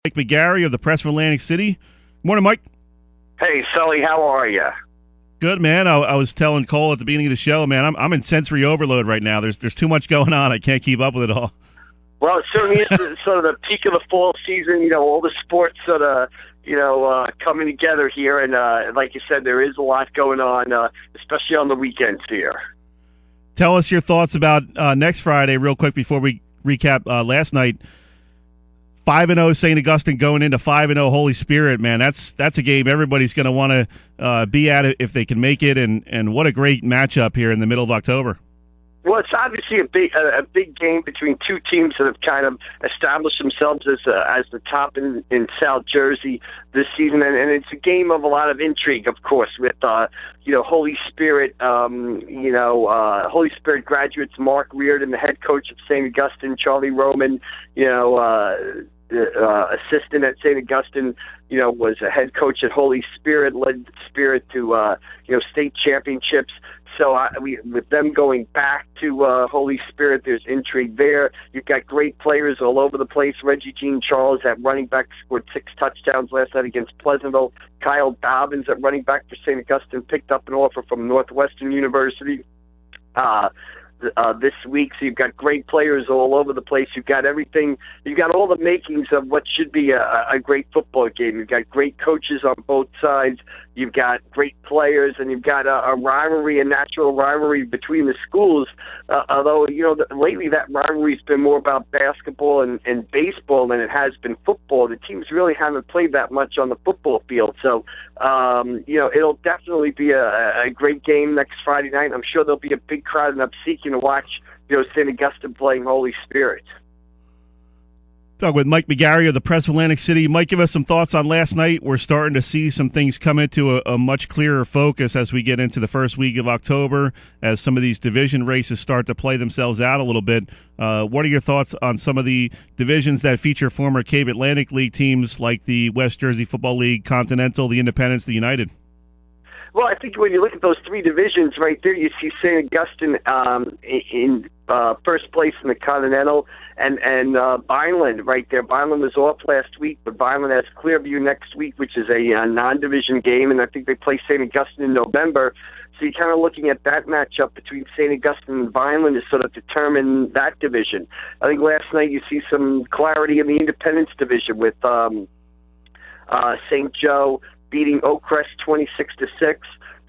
Mike McGarry of the Press of Atlantic City. Morning, Mike. Hey, Sully, how are you? Good, man. I was telling Cole at the beginning of the show, man, I'm in sensory overload right now. There's too much going on. I can't keep up with it all. Well, it certainly is sort of the peak of the fall season. You know, all the sports sort of, coming together here. And like you said, there is a lot going on, especially on the weekends here. Tell us your thoughts about next Friday real quick before we recap last night. 5-0 St. Augustine going into 5-0 Holy Spirit, man. That's a game everybody's going to want to be at it if they can make it, and what a great matchup here in the middle of October. Well, it's obviously a big game between two teams that have kind of established themselves as the top in South Jersey this season, and it's a game of a lot of intrigue, of course, with Holy Spirit, Holy Spirit graduates Mark Reardon, the head coach of St. Augustine, Charlie Roman, assistant at St. Augustine, was a head coach at Holy Spirit, led Spirit to state championships. So with them going back to Holy Spirit, there's intrigue there. You've got great players all over the place. Reggie Jean Charles at running back scored 6 touchdowns last night against Pleasantville. Kyle Dobbins at running back for St. Augustine picked up an offer from Northwestern University this week. So you've got great players all over the place. You've got everything. You've got all the makings of what should be a great football game. You've got great coaches on both sides. You've got great players, and you've got a rivalry, a natural rivalry between the schools. Although, lately that rivalry's been more about basketball and baseball than it has been football. The teams really haven't played that much on the football field. So, it'll definitely be a great game next Friday night. I'm sure there'll be a big crowd in Upseeking to watch, St. Augustine playing Holy Spirit. Talk with Mike McGarry of the Press of Atlantic City. Mike, give us some thoughts on last night. We're starting to see some things come into a much clearer focus as we get into the first week of October, as some of these division races start to play themselves out a little bit. What are your thoughts on some of the divisions that feature former Cape Atlantic League teams like the West Jersey Football League, Continental, the Independents, the United? Well, I think when you look at those three divisions right there, you see St. Augustine in first place in the Continental, and Vineland right there. Vineland was off last week, but Vineland has Clearview next week, which is a non-division game, and I think they play St. Augustine in November. So you're kind of looking at that matchup between St. Augustine and Vineland to sort of determine that division. I think last night you see some clarity in the Independence division with St. Joe beating Oakcrest 26-6.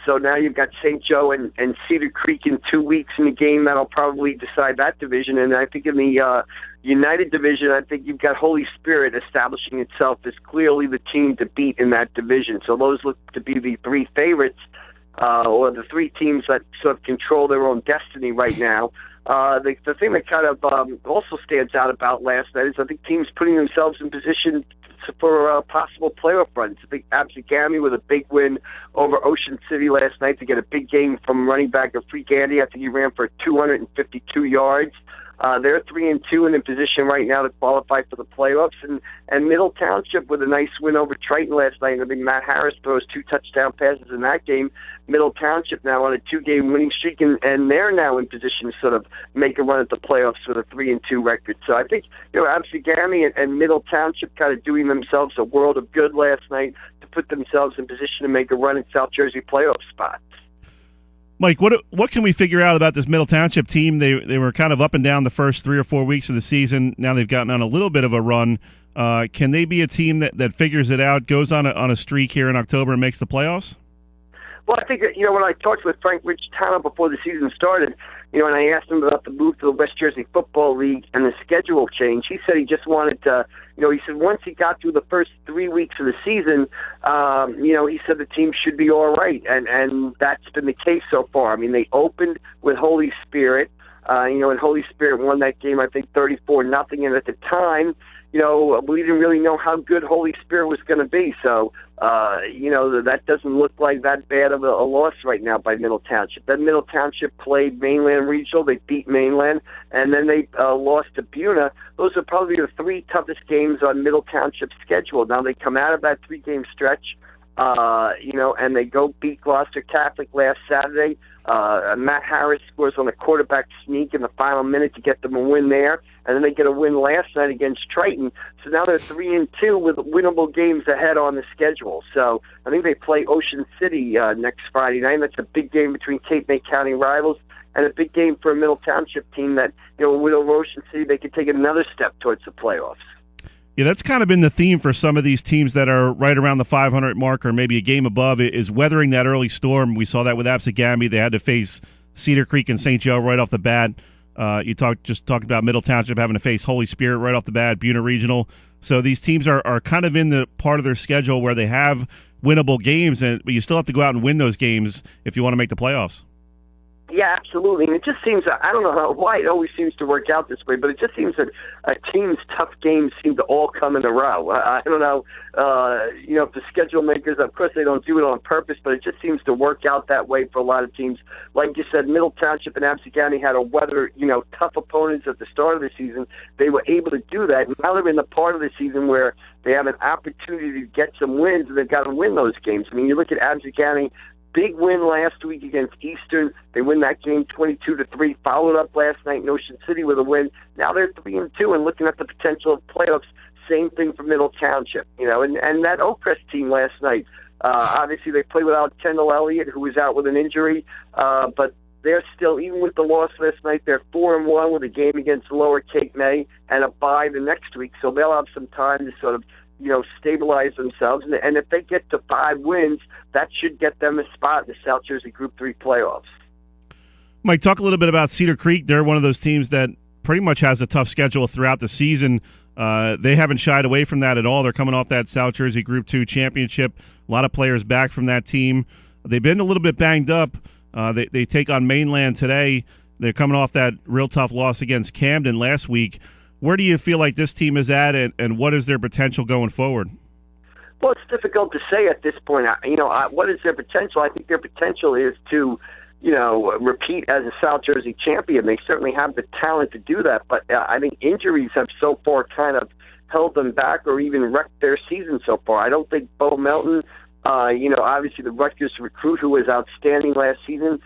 So now you've got St. Joe and Cedar Creek in 2 weeks in the game that'll probably decide that division. And I think in the United division, I think you've got Holy Spirit establishing itself as clearly the team to beat in that division. So those look to be the three favorites, or the three teams that sort of control their own destiny right now. The thing that kind of also stands out about last night is I think teams putting themselves in position for possible playoff runs. I think Absegami with a big win over Ocean City last night to get a big game from running back of Freak Andy. I think he ran for 252 yards. They're 3-2 and in position right now to qualify for the playoffs. And Middle Township with a nice win over Triton last night. I think Matt Harris throws 2 touchdown passes in that game. Middle Township now on a 2-game winning streak, and they're now in position to sort of make a run at the playoffs with a 3-2 record. So I think Absegami and Middle Township kind of doing themselves a world of good last night to put themselves in position to make a run at South Jersey playoff spots. Mike, what can we figure out about this Middle Township team? They were kind of up and down the first 3 or 4 weeks of the season. Now they've gotten on a little bit of a run. Can they be a team that figures it out, goes on a streak here in October and makes the playoffs? Well, I think that, when I talked with Frank Rich-Tana before the season started, and I asked him about the move to the West Jersey Football League and the schedule change, he said he just wanted to, he said once he got through the first 3 weeks of the season, he said the team should be all right, and that's been the case so far. I mean, they opened with Holy Spirit, and Holy Spirit won that game, I think, 34-0, and at the time, we didn't really know how good Holy Spirit was going to be. So, that doesn't look like that bad of a loss right now by Middle Township. Then Middle Township played Mainland Regional. They beat Mainland, and then they lost to Buna. Those are probably the 3 toughest games on Middle Township's schedule. Now they come out of that 3-game stretch and they go beat Gloucester Catholic last Saturday. Matt Harris scores on a quarterback sneak in the final minute to get them a win there, and then they get a win last night against Triton. So now they're 3-2 with winnable games ahead on the schedule. So I think they play Ocean City next Friday night. That's a big game between Cape May County rivals, and a big game for a Middle Township team that, with Ocean City, they could take another step towards the playoffs. Yeah, that's kind of been the theme for some of these teams that are right around the 500 mark or maybe a game above, is weathering that early storm. We saw that with Absegami. They had to face Cedar Creek and St. Joe right off the bat. You talked about Middle Township having to face Holy Spirit right off the bat, Buena Regional. So these teams are kind of in the part of their schedule where they have winnable games, but you still have to go out and win those games if you want to make the playoffs. Yeah, absolutely. And it just seems, I don't know why it always seems to work out this way, but it just seems that a team's tough games seem to all come in a row. I don't know, if the schedule makers, of course they don't do it on purpose, but it just seems to work out that way for a lot of teams. Like you said, Middle Township and Absegami had to weather, tough opponents at the start of the season. They were able to do that. And now they're in the part of the season where they have an opportunity to get some wins, and they've got to win those games. I mean, you look at Absegami. Big win last week against Eastern. They win that game 22-3. Followed up last night in Ocean City with a win. Now they're 3-2 and looking at the potential of playoffs. Same thing for Middle Township, and that Oakcrest team last night. Obviously, they played without Kendall Elliott, who was out with an injury, but they're still, even with the loss last night, they're 4-1 with a game against Lower Cape May and a bye the next week. So they'll have some time to sort of stabilize themselves. And if they get to 5 wins, that should get them a spot in the South Jersey Group 3 playoffs. Mike, talk a little bit about Cedar Creek. They're one of those teams that pretty much has a tough schedule throughout the season. They haven't shied away from that at all. They're coming off that South Jersey Group 2 championship. A lot of players back from that team. They've been a little bit banged up. They take on Mainland today. They're coming off that real tough loss against Camden last week. Where do you feel like this team is at, and what is their potential going forward? Well, it's difficult to say at this point. What is their potential? I think their potential is to, repeat as a South Jersey champion. They certainly have the talent to do that, but I think injuries have so far kind of held them back or even wrecked their season so far. I don't think Bo Melton, obviously the Rutgers recruit who was outstanding last season,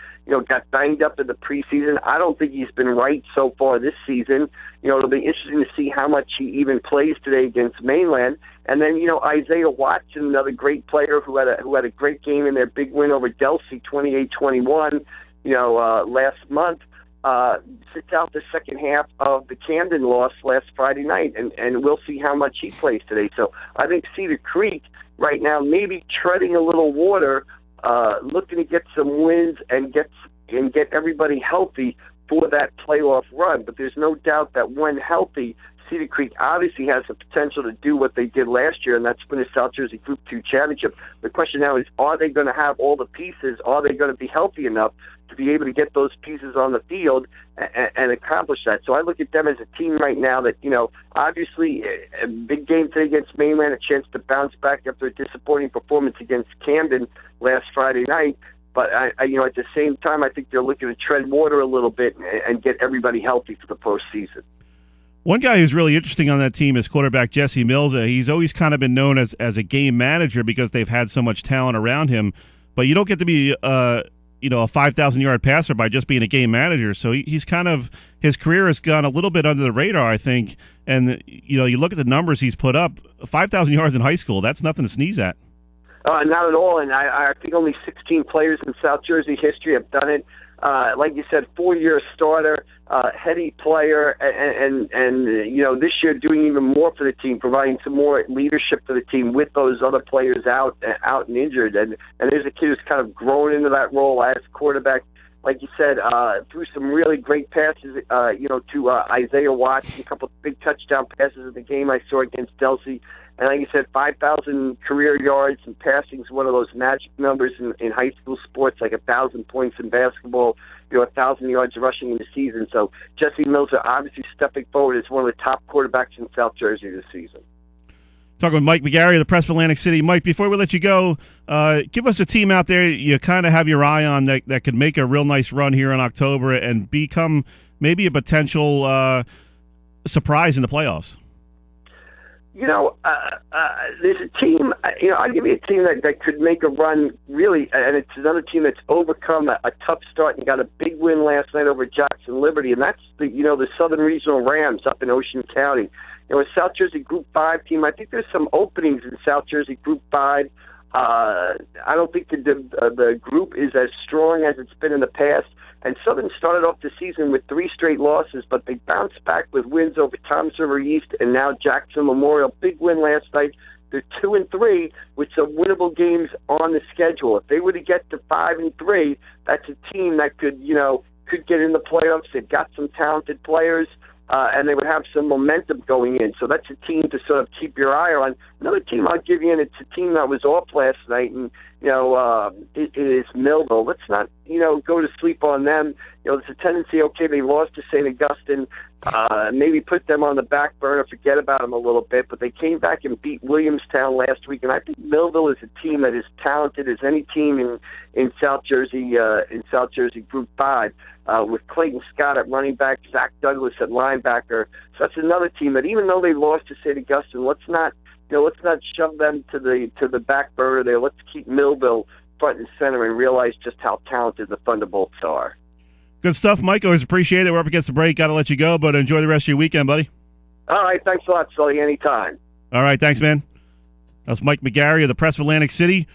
got banged up in the preseason. I don't think he's been right so far this season. It'll be interesting to see how much he even plays today against Mainland. And then, Isaiah Watson, another great player who had a great game in their big win over Delsey, 28-21, last month, sits out the second half of the Camden loss last Friday night, and we'll see how much he plays today. So I think Cedar Creek right now maybe treading a little water, looking to get some wins and get everybody healthy for that playoff run. But there's no doubt that when healthy, Cedar Creek obviously has the potential to do what they did last year, and that's win a South Jersey Group 2 championship. The question now is, are they going to have all the pieces? Are they going to be healthy enough to be able to get those pieces on the field and accomplish that? So I look at them as a team right now that, obviously a big game today against Mainland, a chance to bounce back after a disappointing performance against Camden last Friday night. But, at the same time, I think they're looking to tread water a little bit and get everybody healthy for the postseason. One guy who's really interesting on that team is quarterback Jesse Mills. He's always kind of been known as a game manager because they've had so much talent around him. But you don't get to be a 5,000-yard passer by just being a game manager. So he's kind of – his career has gone a little bit under the radar, I think. And, you look at the numbers he's put up, 5,000 yards in high school, that's nothing to sneeze at. Not at all, and I think only 16 players in South Jersey history have done it. Like you said, 4-year starter, heady player, and this year doing even more for the team, providing some more leadership for the team with those other players out and injured. And there's a kid who's kind of grown into that role as quarterback. Like you said, threw some really great passes, to Isaiah Watson, a couple of big touchdown passes in the game I saw against Delsey. And like you said, 5,000 career yards and passing is one of those magic numbers in high school sports, like 1,000 points in basketball, 1,000 yards rushing in the season. So Jesse Mills are obviously stepping forward as one of the top quarterbacks in South Jersey this season. Talking with Mike McGarry of the Press of Atlantic City. Mike, before we let you go, give us a team out there you kind of have your eye on that could make a real nice run here in October and become maybe a potential surprise in the playoffs. There's a team, I'll give you a team that could make a run, really, and it's another team that's overcome a tough start and got a big win last night over Jackson Liberty, and that's the Southern Regional Rams up in Ocean County. A South Jersey Group 5 team. I think there's some openings in South Jersey Group 5. I don't think the group is as strong as it's been in the past. And Southern started off the season with 3 straight losses, but they bounced back with wins over Toms River East and now Jackson Memorial. Big win last night. They're 2-3 with some winnable games on the schedule. If they were to get to 5-3, that's a team that could get in the playoffs. They've got some talented players. And they would have some momentum going in. So that's a team to sort of keep your eye on. Another team I'll give you, and it's a team that was off last night, and, it is Millville. Let's not, go to sleep on them. There's a tendency, they lost to St. Augustine, maybe put them on the back burner, forget about them a little bit, but they came back and beat Williamstown last week, and I think Millville is a team that is talented as any team in South Jersey Group 5. With Clayton Scott at running back, Zach Douglas at linebacker. So that's another team that, even though they lost to St. Augustine, let's not shove them to the back burner there. Let's keep Millville front and center and realize just how talented the Thunderbolts are. Good stuff, Mike. Always appreciate it. We're up against the break. Got to let you go, but enjoy the rest of your weekend, buddy. All right. Thanks a lot, Sully. Anytime. All right. Thanks, man. That's Mike McGarry of the Press of Atlantic City.